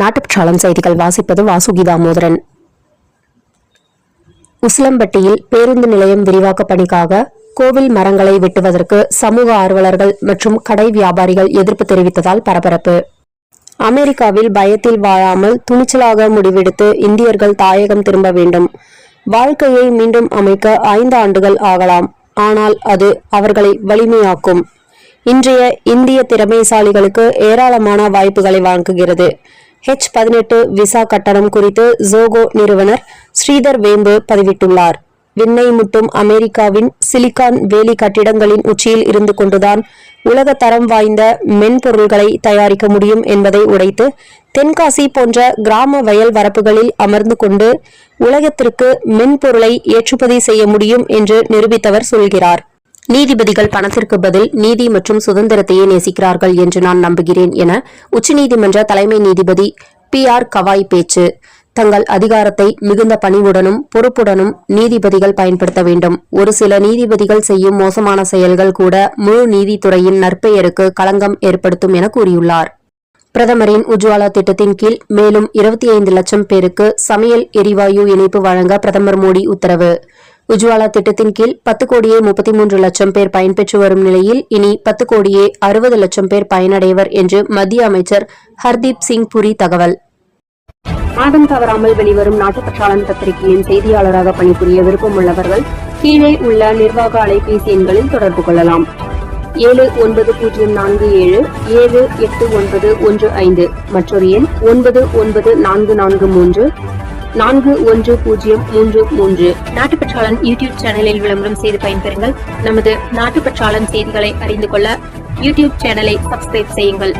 நாட்டுப்பற்றாளன் செய்திகள் வாசிப்பது வாசுகி தாமோதரன். உசிலம்பட்டியில் பேருந்து நிலையம் விரிவாக்க பணிக்காக கோவில் மரங்களை வெட்டுவதற்கு சமூக ஆர்வலர்கள் மற்றும் கடை வியாபாரிகள் எதிர்ப்பு தெரிவித்ததால் பரபரப்பு. அமெரிக்காவில் பயத்தில் வாழாமல் துணிச்சலாக முடிவெடுத்து இந்தியர்கள் தாயகம் திரும்ப வேண்டும். வாழ்க்கையை மீண்டும் அமைக்க 5 ஆண்டுகள் ஆகலாம், ஆனால் அது அவர்களை வலிமையாக்கும். இன்றைய இந்திய திறமைசாலிகளுக்கு ஏராளமான வாய்ப்புகளை வழங்குகிறது. H-18 விசா கட்டணம் குறித்து ஜோகோ நிறுவனர் ஸ்ரீதர் வேம்பு பதிவிட்டுள்ளார். விண்ணை முட்டும் அமெரிக்காவின் சிலிகான் வேலி கட்டிடங்களின் உச்சியில் இருந்து கொண்டுதான் உலக தரம் வாய்ந்த மென்பொருள்களை தயாரிக்க முடியும் என்பதை உடைத்து தென்காசி போன்ற கிராம வயல் வரப்புகளில் அமர்ந்து கொண்டு உலகத்திற்கு மென்பொருளை ஏற்றுமதி செய்ய முடியும் என்று நிரூபித்தவர் சொல்கிறார். நீதிபதிகள் பணத்திற்கு பதில் நீதி மற்றும் சுதந்திரத்தையே நேசிக்கிறார்கள் என்று நான் நம்புகிறேன் என உச்சநீதிமன்ற தலைமை நீதிபதி PR கவாய் பேச்சு. தங்கள் அதிகாரத்தை மிகுந்த பணிவுடனும் பொறுப்புடனும் நீதிபதிகள் பயன்படுத்த வேண்டும். ஒரு சில நீதிபதிகள் செய்யும் மோசமான செயல்கள் கூட முழு நீதித்துறையின் நற்பெயருக்கு களங்கம் ஏற்படுத்தும் என கூறியுள்ளார். பிரதமரின் உஜ்வாலா திட்டத்தின் கீழ் மேலும் 25 லட்சம் பேருக்கு சமையல் எரிவாயு இணைப்பு வழங்க பிரதமர் மோடி உத்தரவு. உஜ்வாலா திட்டத்தின் கீழ் 10 கோடியே 33 லட்சம் பேர் பயன்பெற்று வரும் நிலையில் இனி 10 கோடியே 60 லட்சம் பேர் பயனடைவர் என்று மத்திய அமைச்சர் ஹர்தீப் சிங் புரி தகவல். மாதம் தவறாமல் வெளிவரும் நாட்டுப்பற்றாளன் பத்திரிகையின் செய்தியாளராக பணிபுரிய விருப்பம் உள்ளவர்கள் கீழே உள்ள நிர்வாக அலைபேசி எண்களில் தொடர்பு கொள்ளலாம். 7904478915 மற்றொரு எண் 994434 410333. நாட்டுப்பற்றாளன் யூடியூப் சேனலில் விளம்பரம் செய்து பயன்பெறுங்கள். நமது நாட்டுப்பற்றாளன் செய்திகளை அறிந்து கொள்ள யூடியூப் சேனலை சப்ஸ்கிரைப் செய்யுங்கள்.